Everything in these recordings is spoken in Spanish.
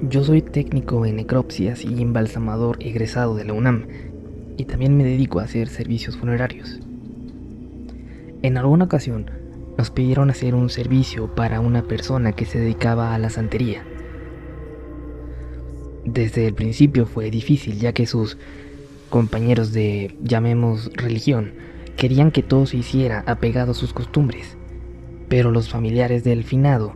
Yo soy técnico en necropsias y embalsamador egresado de la UNAM, y también me dedico a hacer servicios funerarios. En alguna ocasión nos pidieron hacer un servicio para una persona que se dedicaba a la santería. Desde el principio fue difícil, ya que sus compañeros de, llamemos, religión, querían que todo se hiciera apegado a sus costumbres, pero los familiares del finado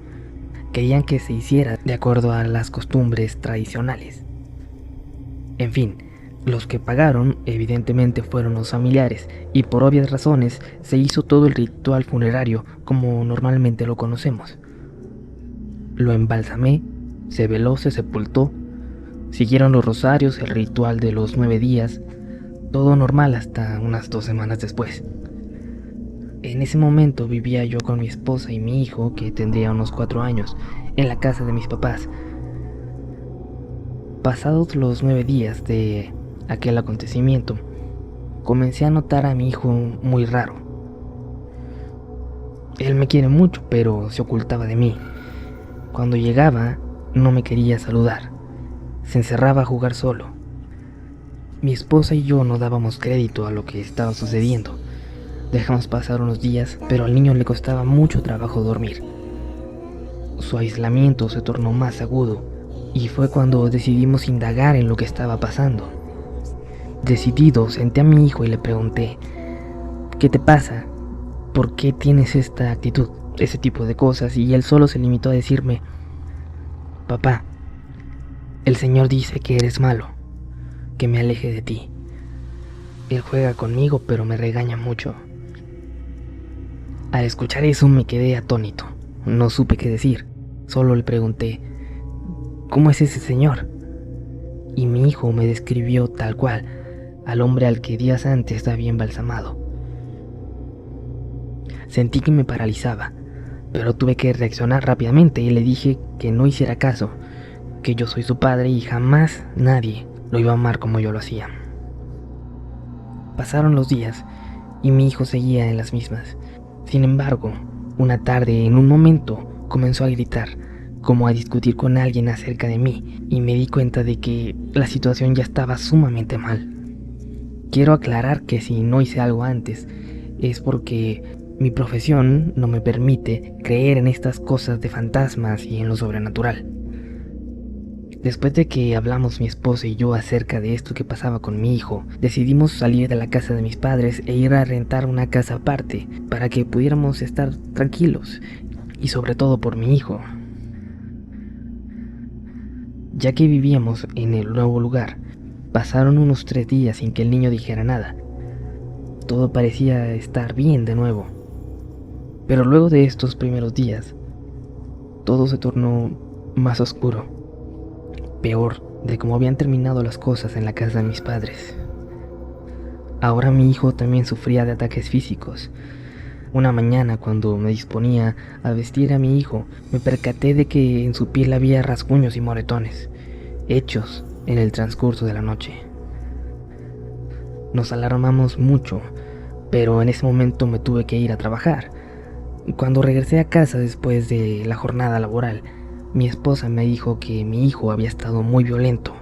querían que se hiciera de acuerdo a las costumbres tradicionales. En fin, los que pagaron evidentemente fueron los familiares, y por obvias razones se hizo todo el ritual funerario como normalmente lo conocemos. Lo embalsamé, se veló, se sepultó, siguieron los rosarios, el ritual de los 9 días, todo normal hasta unas 2 semanas después. En ese momento vivía yo con mi esposa y mi hijo, que tendría unos 4 años, en la casa de mis papás. Pasados los 9 días de aquel acontecimiento, comencé a notar a mi hijo muy raro. Él me quiere mucho, pero se ocultaba de mí. Cuando llegaba, no me quería saludar. Se encerraba a jugar solo. Mi esposa y yo no dábamos crédito a lo que estaba sucediendo. Dejamos pasar unos días, pero al niño le costaba mucho trabajo dormir. Su aislamiento se tornó más agudo, y fue cuando decidimos indagar en lo que estaba pasando. Decidido, senté a mi hijo y le pregunté: ¿qué te pasa? ¿Por qué tienes esta actitud? Ese tipo de cosas, y él solo se limitó a decirme: papá, el Señor dice que eres malo, que me aleje de ti. Él juega conmigo, pero me regaña mucho. Al escuchar eso me quedé atónito. No supe qué decir. Solo le pregunté: ¿cómo es ese señor? Y mi hijo me describió tal cual al hombre al que días antes había embalsamado. Sentí que me paralizaba, pero tuve que reaccionar rápidamente y le dije que no hiciera caso, que yo soy su padre y jamás nadie lo iba a amar como yo lo hacía. Pasaron los días y mi hijo seguía en las mismas. Sin embargo, una tarde, en un momento, comenzó a gritar, como a discutir con alguien acerca de mí, y me di cuenta de que la situación ya estaba sumamente mal. Quiero aclarar que si no hice algo antes, es porque mi profesión no me permite creer en estas cosas de fantasmas y en lo sobrenatural. Después de que hablamos mi esposa y yo acerca de esto que pasaba con mi hijo, decidimos salir de la casa de mis padres e ir a rentar una casa aparte para que pudiéramos estar tranquilos, y sobre todo por mi hijo. Ya que vivíamos en el nuevo lugar, pasaron unos 3 días sin que el niño dijera nada. Todo parecía estar bien de nuevo. Pero luego de estos primeros días, todo se tornó más oscuro, peor de cómo habían terminado las cosas en la casa de mis padres. Ahora mi hijo también sufría de ataques físicos. Una mañana, cuando me disponía a vestir a mi hijo, me percaté de que en su piel había rasguños y moretones, hechos en el transcurso de la noche. Nos alarmamos mucho, pero en ese momento me tuve que ir a trabajar. Cuando regresé a casa después de la jornada laboral, mi esposa me dijo que mi hijo había estado muy violento.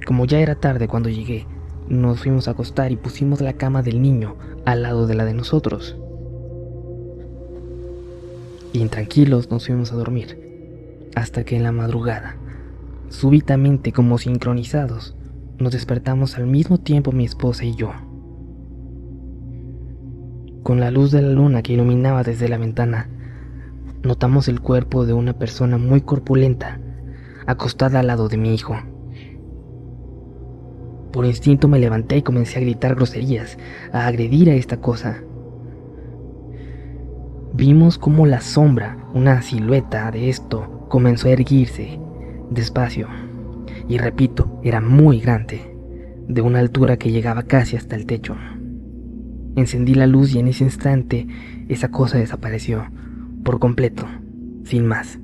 Como ya era tarde cuando llegué, nos fuimos a acostar y pusimos la cama del niño al lado de la de nosotros. Y intranquilos nos fuimos a dormir, hasta que en la madrugada, súbitamente como sincronizados, nos despertamos al mismo tiempo mi esposa y yo. Con la luz de la luna que iluminaba desde la ventana, notamos el cuerpo de una persona muy corpulenta, acostada al lado de mi hijo. Por instinto me levanté y comencé a gritar groserías, a agredir a esta cosa. Vimos cómo la sombra, una silueta de esto, comenzó a erguirse, despacio. Y repito, era muy grande, de una altura que llegaba casi hasta el techo. Encendí la luz y en ese instante esa cosa desapareció, por completo, sin más.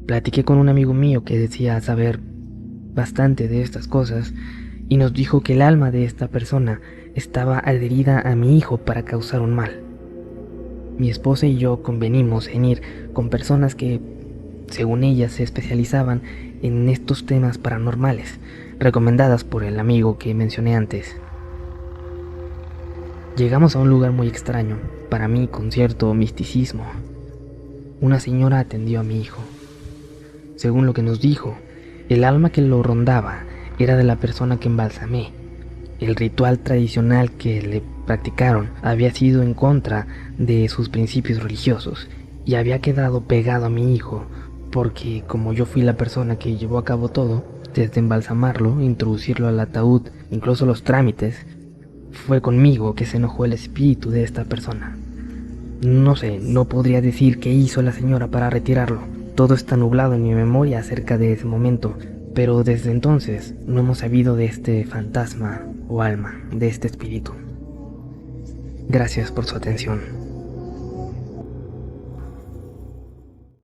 Platiqué con un amigo mío que decía saber bastante de estas cosas y nos dijo que el alma de esta persona estaba adherida a mi hijo para causar un mal. Mi esposa y yo convenimos en ir con personas que Según ellas, se especializaban en estos temas paranormales, recomendadas por el amigo que mencioné antes. Llegamos a un lugar muy extraño, para mí con cierto misticismo. Una señora atendió a mi hijo. Según lo que nos dijo, el alma que lo rondaba era de la persona que embalsamé. El ritual tradicional que le practicaron había sido en contra de sus principios religiosos y había quedado pegado a mi hijo porque, como yo fui la persona que llevó a cabo todo, desde embalsamarlo, introducirlo al ataúd, incluso los trámites, fue conmigo que se enojó el espíritu de esta persona. No sé, no podría decir qué hizo la señora para retirarlo. Todo está nublado en mi memoria acerca de ese momento, pero desde entonces no hemos sabido de este fantasma o alma, de este espíritu. Gracias por su atención.